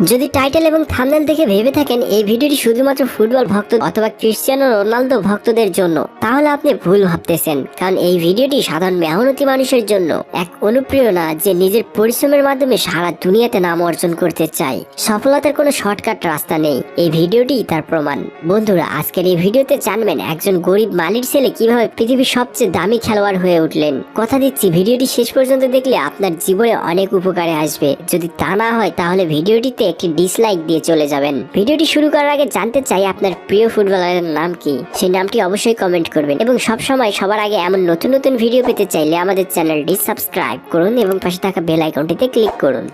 যদি টাইটেল এবং থাম্বনেল দেখে ভেবে থাকেন এই ভিডিওটি শুধুমাত্র ফুটবল ভক্ত অথবা ক্রিশ্চিয়ানো রোনালদো ভক্তদের জন্য, তাহলে আপনি ভুল ভাবতেছেন। কারণ এই ভিডিওটি সাধারণ মেহনতি মানুষের জন্য এক অনুপ্রেরণা, যে নিজের পরিশ্রমের মাধ্যমে সারা দুনিয়াতে নাম অর্জন করতে চায়। সফলতার কোনো শর্টকাট রাস্তা নেই, এই ভিডিওটি তার প্রমাণ। বন্ধুরা, আজকের এই ভিডিওতে জানবেন একজন গরিব মালির ছেলে কিভাবে পৃথিবীর সবচেয়ে দামি খেলোয়াড় হয়ে উঠলেন। কথা দিচ্ছি, ভিডিওটি শেষ পর্যন্ত দেখলে আপনার জীবনে অনেক উপকারে আসবে। যদি তা না হয় তাহলে ভিডিওটিতে একটি ডিসলাইক দিয়ে চলে যাবেন। ভিডিওটি শুরু করার আগে জানতে চাই আপনার প্রিয় ফুটবলারের নাম কি, সেই নামটি অবশ্যই কমেন্ট করবেন। এবং সবসময় সবার আগে এমন নতুন নতুন ভিডিও পেতে চাইলে আমাদের চ্যানেলটি সাবস্ক্রাইব করুন এবং পাশে থাকা বেল আইকনটিতে ক্লিক করুন।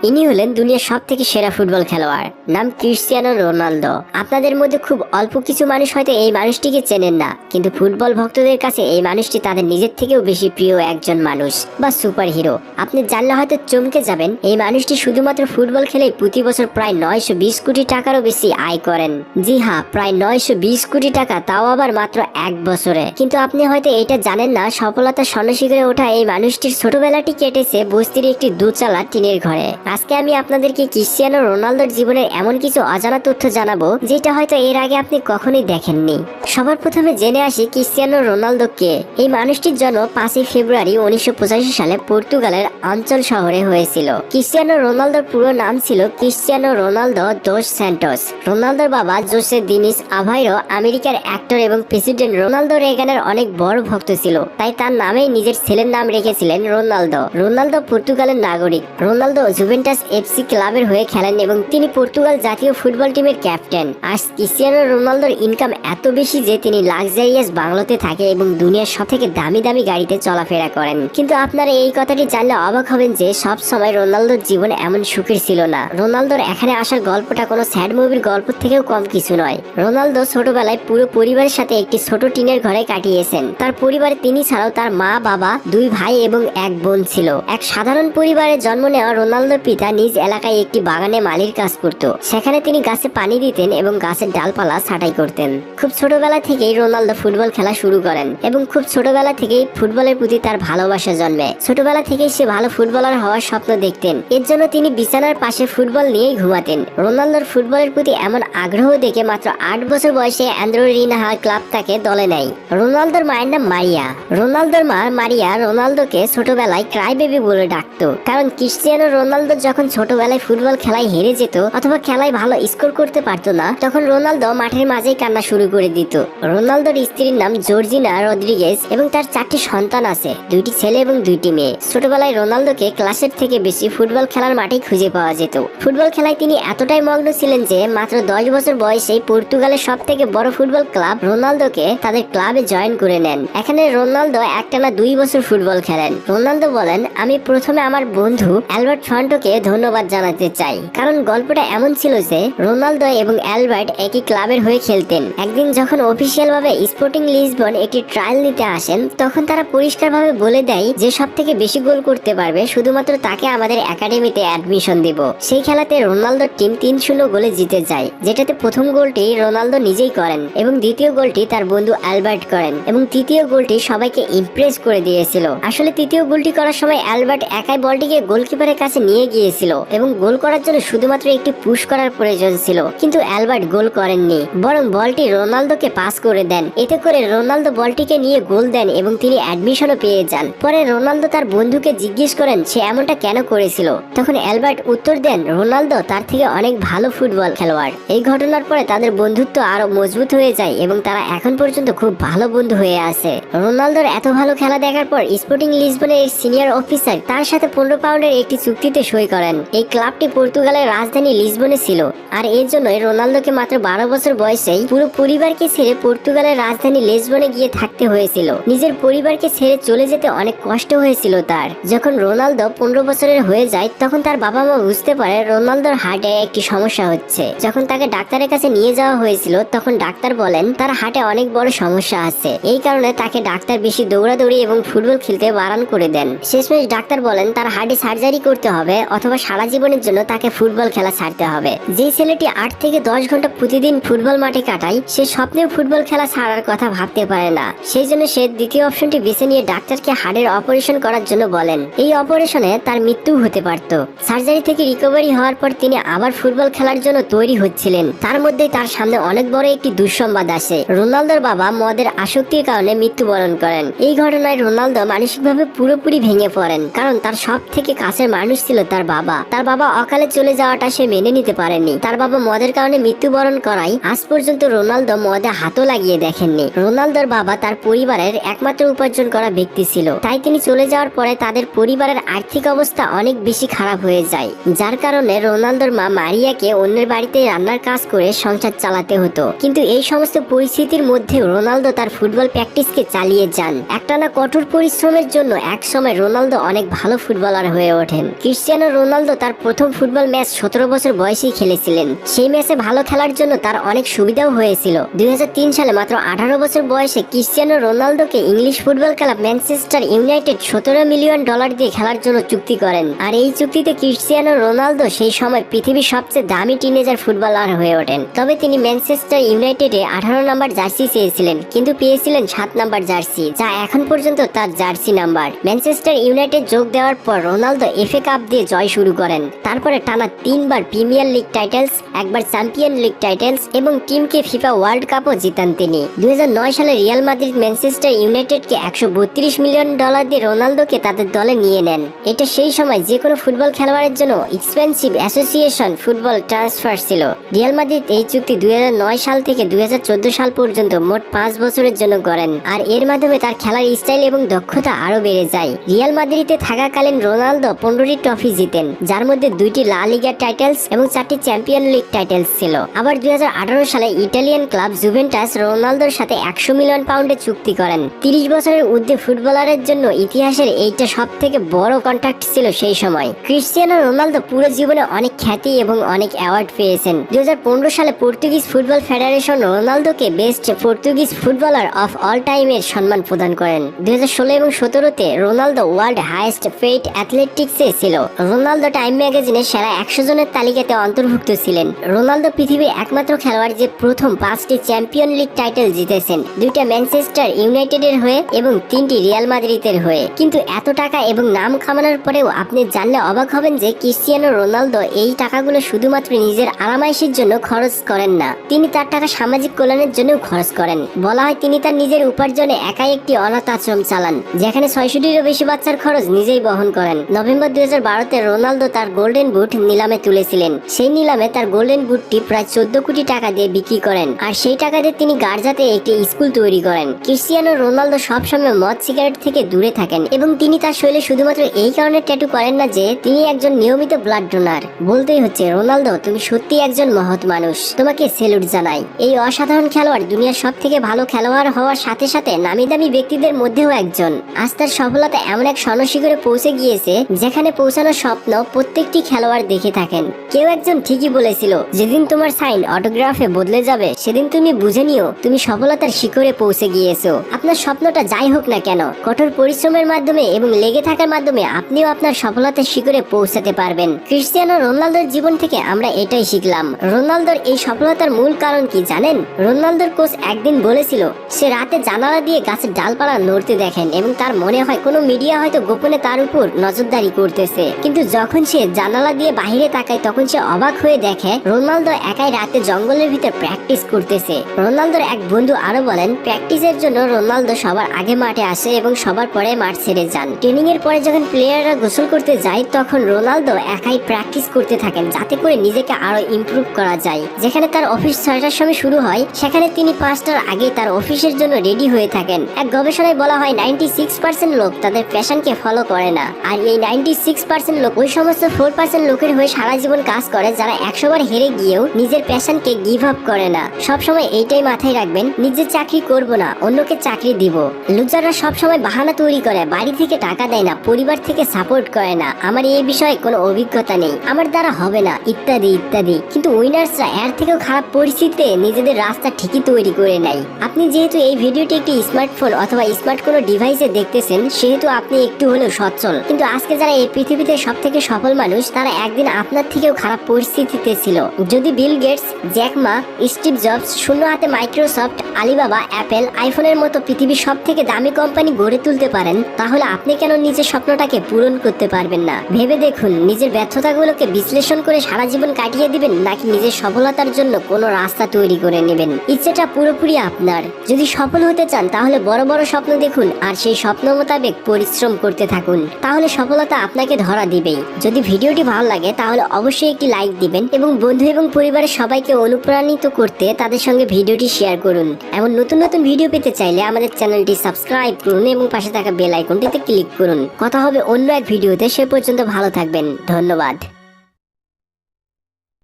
ইনি হলেন দুনিয়ার সব থেকে সেরা ফুটবল খেলোয়াড়, নাম ক্রিশ্চিয়ানো রোনালদো। আপনাদের মধ্যে খুব অল্প কিছু মানুষ হয়তো এই মানুষটিকে চেনেন না, কিন্তু ফুটবল ভক্তদের কাছে এই মানুষটি তাদের নিজের থেকেও বেশি প্রিয় একজন মানুষ বা সুপার হিরো। আপনি জানলে হয়তো চমকে যাবেন, এই মানুষটি শুধুমাত্র ফুটবল খেলে প্রতি বছর প্রায় 920 কোটি টাকারও বেশি আয় করেন। জি হ্যাঁ, প্রায় 920 কোটি টাকা, তাও আবার মাত্র এক বছরে। কিন্তু আপনি হয়তো এটা জানেন না, সফলতার স্বর্ণশিখরে ওঠা এই মানুষটির ছোটবেলাটি কেটেছে বস্তির একটি দোচালা টিনের ঘরে। আজকে আমি আপনাদেরকে ক্রিশ্চিয়ানো রোনালদোর জীবনের এমন কিছু অজানা তথ্য জানাবো যেটা হয়তো এর আগে আপনি কখনোই দেখেননি। সবার প্রথমে জেনে আসি ক্রিশ্চিয়ানো রোনালদো কে। এই মানুষটির জন্ম 5 ফেব্রুয়ারি 1985 সালে পর্তুগালের অঞ্চল শহরে হয়েছিল। ক্রিশ্চিয়ানো রোনালদোর পুরো নাম ছিল ক্রিশ্চিয়ানো রোনালদো দোস স্যান্টোস। রোনালদোর বাবা জোসে দিনিস আভাইরো আমেরিকার অ্যাক্টর এবং প্রেসিডেন্ট রোনালদো রেগানের অনেক বড় ভক্ত ছিল, তাই তার নামেই নিজের ছেলের নাম রেখেছিলেন রোনালদো। রোনালদো পর্তুগালের নাগরিক। রোনালদো জুভেন্টাস এফসি ক্লাবের হয়ে খেলেন এবং তিনি পর্তুগাল জাতীয় ফুটবল টিমের ক্যাপ্টেন। আর ক্রিশ্চিয়ানো রোনালদোর ইনকাম এত বেশি যে তিনি লাক্সারিয়াস বাংলোতে থাকে এবং দুনিয়ার সবথেকে দামি দামি গাড়িতে চলাফেরা করেন। কিন্তু আপনারা এই কথাটি জানলে অবাক হবেন যে সব সময় রোনালদোর জীবনে এমন সুখের ছিল না। রোনালদোর এখানে আসার গল্পটা কোনো স্যাড মুভির গল্প থেকেও কম কিছু নয়। রোনালদো ছোটবেলায় পুরো পরিবারের সাথে একটি ছোট টিনের ঘরে কাটিয়েছেন। তার পরিবারে তিনি ছাড়াও তার মা, বাবা, 2 ভাই এবং 1 বোন ছিল। এক সাধারণ পরিবারে জন্ম নেওয়া রোনালদোর পিতা নিজ এলাকায় একটি বাগানে মালির কাজ করত। সেখানে তিনি গাছে পানি দিতেন এবং গাছের ডালপালা ছাঁটাই করতেন। খুব ছোটবেলা থেকেই রোনালদো ফুটবল খেলা শুরু করেন এবং খুব ছোটবেলা থেকেই ফুটবলের প্রতি তার ভালোবাসা জন্মে। ছোটবেলা থেকেই সে ভালো ফুটবলার হওয়ার স্বপ্ন দেখতেন, এর জন্য তিনি বিছানার পাশে ফুটবল নিয়েই ঘুমাতেন। রোনালদোর ফুটবলের প্রতি এমন আগ্রহ দেখে মাত্র 8 বছর বয়সে অ্যান্দ্রোরিনাহা ক্লাব তাকে দলে নেয়। রোনালদোর মায়ের নাম মারিয়া। রোনালদোর মা মারিয়া রোনালদোকে ছোটবেলায় ক্রাই বেবি বলে ডাকতো, কারণ ক্রিশ্চিয়ানো রোনালদো যখন ছোটবেলায় ফুটবল খেলায় হেরে যেত অথবা খেলায় ভালো স্কোর করতে পারতো না, তখন রোনালদো মাঠের মাঝেই কান্না শুরু করে দিত। রোনালদোর স্ত্রীর নাম জর্জিনা রদ্রিগেজ এবং তার 4টি সন্তান আছে, 2টি ছেলে এবং 2টি মেয়ে। ছোটবেলায় রোনালদোকে ক্লাসের থেকে বেশি ফুটবল খেলার মাঠেই খুঁজে পাওয়া যেত। ফুটবল খেলায় তিনি এতটাই মগ্ন ছিলেন যে মাত্র 10 বছর বয়সেই পর্তুগালের সব থেকে বড় ফুটবল ক্লাব রোনালদোকে তাদের ক্লাবে জয়েন করে নেন। এখানে রোনালদো একটানা 2 বছর ফুটবল খেলেন। রোনালদো বলেন, আমি প্রথমে আমার বন্ধু অ্যালবার্ট ফ্রন্টোকে ধন্যবাদ জানাতে চাই, কারণ গল্পটা এমন ছিল যে রোনালদো এবং অ্যালবার্ট একই ক্লাবের হয়ে খেলতেন। একদিন যখন অফিসিয়াল ভাবে স্পোর্টিং লিসবন একটি ট্রায়াল নিতে আসেন, তখন তারা পরিষ্কারভাবে বলে দেয় যে সব থেকে বেশি গোল করতে পারবে শুধুমাত্র তাকে আমাদের একাডেমিতে অ্যাডমিশন দিব। সেই খেলাতে রোনালদোর টিম 3-0 গোলে জিতে যায়, যেটাতে প্রথম গোলটি রোনালদো নিজেই করেন এবং দ্বিতীয় গোলটি তার বন্ধু অ্যালবার্ট করেন এবং তৃতীয় গোলটি সবাইকে ইমপ্রেস করে দিয়েছিল। আসলে তৃতীয় গোলটি করার সময় অ্যালবার্ট একাই বলটিকে গোলকিপারের কাছে নিয়ে গিয়েছিল এবং গোল করার জন্য শুধুমাত্র একটি পুশ করার প্রয়োজন ছিল, কিন্তু অ্যালবার্ট গোল করেননি, বরং বলটি রোনালদোকে পাস করে দেন। এতে করে রোনালদো বলটিকে নিয়ে গোল দেন এবং তিনি অ্যাডমিশনও পেয়ে যান। পরে রোনালদো তার বন্ধুকে জিজ্ঞেস করেন সে এমনটা কেন করেছিল। তখন অ্যালবার্ট উত্তর দেন, রোনালদো তার থেকে অনেক ভালো ফুটবল খেলোয়াড়। এই ঘটনার পরে তাদের বন্ধুত্ব আরো মজবুত হয়ে যায় এবং তারা এখন পর্যন্ত খুব ভালো বন্ধু হয়ে আছে। রোনালদোর এত ভালো খেলা দেখার পর স্পোর্টিং লিসবনের সিনিয়র অফিসার তার সাথে 15 পাউন্ডের একটি চুক্তিতে সই করেন। এই ক্লাবটি পর্তুগালের রাজধানী লিসবনে ছিল, আর এর জন্যই রোনালদোকে মাত্র 12 বছর বয়সেই পুরো পরিবারকে ছেড়ে পর্তুগালের রাজধানী লিসবনে গিয়ে থাকতে হয়েছিল। নিজের পরিবারকে ছেড়ে চলে যেতে অনেক কষ্ট হয়েছিল তার। যখন রোনালদো 15 বছরের হয়ে যায়, তখন তার বাবা মা বুঝতে পারে রোনালদোর হার্টে একটি সমস্যা হচ্ছে। যখন তাকে ডাক্তারের কাছে নিয়ে যাওয়া হয়েছিল, তখন ডাক্তার বলেন তার হার্টে অনেক বড় সমস্যা আছে। এই কারণে তাকে ডাক্তার বেশি দৌড়াদৌড়ি এবং ফুটবল খেলতে বারণ করে দেন। শেষমেশ ডাক্তার বলেন তার হার্টে সার্জারি করতে হবে, অথবা সারা জীবনের জন্য তাকে ফুটবল খেলা ছাড়তে হবে। যে ছেলেটি 8 থেকে 10 ঘন্টা প্রতিদিন ফুটবল মাঠে কাটায় সে স্বপ্নেও ফুটবল খেলা ছাড়ার কথা ভাবতে পারে না। সেই জন্য সে দ্বিতীয় অপশনটি বেছে নিয়ে ডাক্তারকে হাড়ের অপারেশন করার জন্য বলেন। এই অপারেশনে তার মৃত্যু হতে পারত। সার্জারি থেকে রিকভারি হওয়ার পর তিনি আবার ফুটবল খেলার জন্য তৈরি হচ্ছিলেন। তার মধ্যেই তার সামনে অনেক বড় একটি দুঃসংবাদ আসে। রোনালদোর বাবা মদের আসক্তির কারণে মৃত্যুবরণ করেন। এই ঘটনায় রোনালদো মানসিকভাবে পুরোপুরি ভেঙে পড়েন, কারণ তার সব থেকে কাছের মানুষ ছিল তার বাবা। তার বাবা অকালে চলে যাওয়াটা সে মেনে নিতে পারেনি। তার বাবা মদের কারণে মৃত্যুবরণ করায় আজ পর্যন্ত রোনালদো মদে হাতও লাগিয়ে দেখেননি। রোনালদোর বাবা তার পরিবারের একমাত্র উপার্জন করা ব্যক্তি ছিল, তাই তিনি চলে যাওয়ার পরে তাদের পরিবারের আর্থিক অবস্থা অনেক বেশি খারাপ হয়ে যায়, যার কারণে রোনালদোর মা মারিয়াকে অন্যের বাড়িতে রান্নার কাজ করে সংসার চালাতে হতো। কিন্তু এই সমস্ত পরিস্থিতির মধ্যেও রোনালদো তার ফুটবল প্র্যাকটিসকে চালিয়ে যান। একটানা কঠোর পরিশ্রমের জন্য একসময় রোনালদো অনেক ভালো ফুটবলার হয়ে ওঠেন। ক্রিস্টিয়ানো রোনালদো তার প্রথম ফুটবল ম্যাচ 17 বছর বয়সেই খেলেছিলেন। সেই ম্যাচে ভালো খেলার জন্য তার অনেক সুবিধাও হয়েছিল। 2003 সালে মাত্র 18 বছর বয়সে ক্রিস্টিয়ানো রোনালদোকে English football club Manchester United $17 million দিয়ে খেলার জন্য চুক্তি করেন। আর এই চুক্তিতে ক্রিস্টিয়ানো রোনালদো সেই সময় পৃথিবীর সবচেয়ে দামি টিনেজার ফুটবলার হয়ে ওঠেন। তবে তিনি ম্যানচেস্টার ইউনাইটেডে 18 নাম্বার জার্সি চেয়েছিলেন, কিন্তু পেয়েছিলেন 7 নাম্বার জার্সি, যা এখন পর্যন্ত তার জার্সি নাম্বার। ম্যানচেস্টার ইউনাইটেড যোগ দেওয়ার পর রোনালদো এফএ কাপ দিয়ে জয় শুরু করেন। তারপরে টানা 3 বার প্রিমিয়ার লিগ টাইটেলস, একবার চ্যাম্পিয়ন লিগ টাইটেলস এবং টিমকে ফিফা ওয়ার্ল্ড কাপও জিতান তিনি। 2009 সালে রিয়াল মাদ্রিদ ম্যানচেস্টার ইউনাইটেডকে $132 মিলিয়ন দিয়ে রোনালদোকে তাদের দলে নিয়ে নেন। এটা সেই সময় যে কোনো ফুটবল খেলোয়াড়ের জন্য এক্সপেন্সিভ অ্যাসোসিয়েশন ফুটবল ট্রান্সফার ছিল। রিয়াল মাদ্রিদ এই চুক্তি 2009 সাল থেকে 2014 সাল পর্যন্ত মোট 5 বছরের জন্য করেন, আর এর মাধ্যমে তার খেলার স্টাইল এবং দক্ষতা আরো বেড়ে যায়। রিয়াল মাদ্রিদে থাকাকালীন রোনালদো 15টি ট্রফি জিতেন, যার মধ্যে 2টি লা লিগা টাইটেলস এবং 4টি চ্যাম্পিয়ন লিগ টাইটেলস ছিল। আবার 2018 সালে ইটালিয়ান ক্লাব জুভেন্টাস রোনালদোর সাথে 100 মিলিয়ন পাউন্ডে চুক্তি করেন। 30 বছরের ঊর্ধ্বে ফুটবলারের জন্য ইতিহাসের এইটা সব থেকে বড় কন্ট্রাক্ট ছিল সেই সময়। ক্রিস্টিয়ানো রোনালদো পুরো জীবনে অনেক খ্যাতি এবং অনেক অ্যাওয়ার্ড পেয়েছেন। 2015 সালে পর্তুগিজ ফুটবল ফেডারেশন রোনালদোকে best Portuguese footballer of all টাইমের সম্মান প্রদান করেন। 2016 এবং 17-তে রোনালদো ওয়ার্ল্ড হাইয়েস্ট পেইড অ্যাথলেটিক্সে ছিল। রোনালদো টাইম ম্যাগাজিনের সেরা 100 জনের তালিকাতে অন্তর্ভুক্ত ছিলেন। রোনালদো পৃথিবীর একমাত্র খেলোয়াড় যে প্রথম 5টি চ্যাম্পিয়ন লিগ টাইটেল জিতেছেন, 2টা ম্যানচেস্টার ইউনাইটেডের হয়ে এবং 3টি রিয়াল মাদ্রিদের হয়ে। কিন্তু এত টাকা এবং নাম কামানোর পরেও আপনি জানলে অবাক হবেন যে ক্রিস্টিয়ানো রোনালদো এই টাকাগুলো শুধুমাত্র নিজের আরামাইশের জন্য খরচ করেন না, তিনি তার টাকা সামাজিক কল্যাণের জন্য খরচ করেন। বলা হয় তিনি তার নিজের উপার্জনে একাই একটি অনাথ আশ্রম চালান, যেখানে 600-টিরও বেশি বাচ্চার খরচ নিজেই বহন করেন। নভেম্বর 2012-তে রোনালদো তার গোল্ডেন বুট নিলামে তুলেছিলেন। সেই নিলামে তার গোল্ডেন বুটটি প্রায় 14 কোটি টাকা দিয়ে বিক্রি করেন, আর সেই টাকা দিয়ে তিনি গার্জাতে একটি স্কুল তৈরি করেন। ক্রিস্টিয়ানো রোনালদো সবসময় মদ সিগারেট থেকে দূরে থাকেন এবং তিনি তার শরীরে শুধুমাত্র এই কারণে ট্যাটু করেন না যে তিনি একজন নিয়মিত ব্লাড ডোনার। বলতেই হচ্ছে রোনালদো, তুমি সত্যি একজন মহৎ মানুষ, তোমাকে সেলুট জানাই। এই অসাধারণ খেলোয়াড় দুনিয়ার সব থেকে ভালো খেলোয়াড় হওয়ার সাথে সাথে নামি দামি ব্যক্তিদের মধ্যেও একজন। আজ তার সফলতা এমন এক স্বর্ণশিখরে পৌঁছে গিয়েছে যেখানে পৌঁছানোর স্বপ্ন প্রত্যেকটি খেলোয়াড় দেখে থাকেন। কেউ একজন ঠিকই বলেছিল, যেদিন তোমার সাইন অটোগ্রাফে বদলে যাবে সেদিন তুমি বুঝে নিও তুমি সফলতার শিখরে পৌঁছে গিয়েছো। আপনার স্বপ্নটা যাই হোক না কেন, কঠোর পরিশ্রমের মাধ্যমে এবং লেগে থাকার মাধ্যমে আপনিও আপনার সফলতার শিখরে পৌঁছাতে পারবেন। ক্রিস্টিয়ানো রোনালদোর জীবন থেকে আমরা এটাই শিখলাম। রোনালদোর এই সফলতার মূল কারণ কি জানেন? রোনালদোর কোচ একদিন বলেছিল সে রাতে জানালা দিয়ে গাছের ডালপালা নড়তে দেখেন এবং তার মনে হয় কোনো মিডিয়া হয়তো গোপনে তার উপর নজরদারি করতেছে, কিন্তু যখন সে জানালা দিয়ে বাহিরে তাকায় তখন সে অবাক হয়ে দেখে রোনালদো একাই রাতে জঙ্গলের ভিতর প্র্যাকটিস করতেছে। রোনালদোর এক বন্ধু আরো বলেন, প্র্যাকটিসের জন্য রোনালদো সবার আগে মাঠে আসে এবং সবার পরে মাঠ ছেড়ে যান। ট্রেনিং এর পরে যখন প্লেয়াররা গোসল করতে যায় তখন রোনালদো একাই প্র্যাকটিস করতে থাকেন, যাতে করে নিজেকে আরো ইমপ্রুভ করা যায়। যেখানে তার অফিস 6টার সময় শুরু হয়, সেখানে তিনি 5টার আগে তার অফিসের জন্য রেডি হয়ে থাকেন। এক গবেষণায় বলা হয় 96% লোক তাদের প্যাশনকে ফলো করে না, আর এই 96% লোক ওই সমস্ত 4% লোকের হয়ে সারা জীবন কাজ করে যারা 100 বার হেরে গিয়েও নিজের প্যাশনকে গিভ আপ করে না। সবসময় এইটাই মাথায় রাখবেন, নিজের চাকরি করব না, অন্যকে চাকরি দিব। লুজাররা সবসময় বাহানা তৈরি করে, বাড়ি থেকে টাকা দেয় না, পরিবার থেকে সাপোর্ট করে না, আমার এই বিষয়ে কোনো অভিজ্ঞতা নেই, আমার দ্বারা হবে না, ইত্যাদি ইত্যাদি। কিন্তু উইনার্সরা এর থেকেও খারাপ পরিস্থিতিতে নিজেদের রাস্তা ঠিকই তৈরি করে নেয়। আপনি যেহেতু এই ভিডিওটি একটি স্মার্টফোন অথবা স্মার্ট কোনো ডিভাইসে দেখতেছেন, সেহেতু আপনি একটু হলেও সচ্ছল। কিন্তু আজকে যারা এই পৃথিবীতে সব থেকে সফল মানুষ তারা একদিন আপনার থেকেও খারাপ পরিস্থিতিতে ছিল। যদি Bill Gates, Jack Ma, Steve Jobs শূন্য হাতে মাইক্রোসফট, আলিবাবা, অ্যাপেল, আইফোনের মতো পৃথিবীর সব থেকে দামি কোম্পানি গড়ে তুলতে পারেন, তাহলে আপনি কেন নিজের স্বপ্নটাকে পূরণ করতে পারবেন না? ভেবে দেখুন, নিজের ব্যর্থতাগুলোকে বিশ্লেষণ করে সারা জীবন কাটিয়ে দিবেন, নাকি নিজের সফলতার জন্য কোনো রাস্তা তৈরি করে নেবেন? ইচ্ছেটা পুরোপুরি আপনার। যদি সফল হতে চান তাহলে বড় বড় স্বপ্ন দেখুন আর সেই স্বপ্ন মোতাবেক পরিশ্রম করতে থাকুন, তাহলে সফলতা আপনাকে ধরা দিবেই। যদি ভিডিওটি ভালো লাগে তাহলে অবশ্যই একটি লাইক দিবেন এবং বন্ধু এবং পরিবারের সবাইকে অনুপ্রাণিত করতে তাদের সঙ্গে ভিডিওটি শেয়ার করুন। এমন নতুন নতুন ভিডিও পেতে চাইলে আমাদের চ্যানেলটি সাবস্ক্রাইব করুন এবং পাশে থাকা বেল আইকনটিতে ক্লিক করুন। কথা হবে অন্য এক ভিডিওতে, সে পর্যন্ত ভালো থাকবেন। ধন্যবাদ।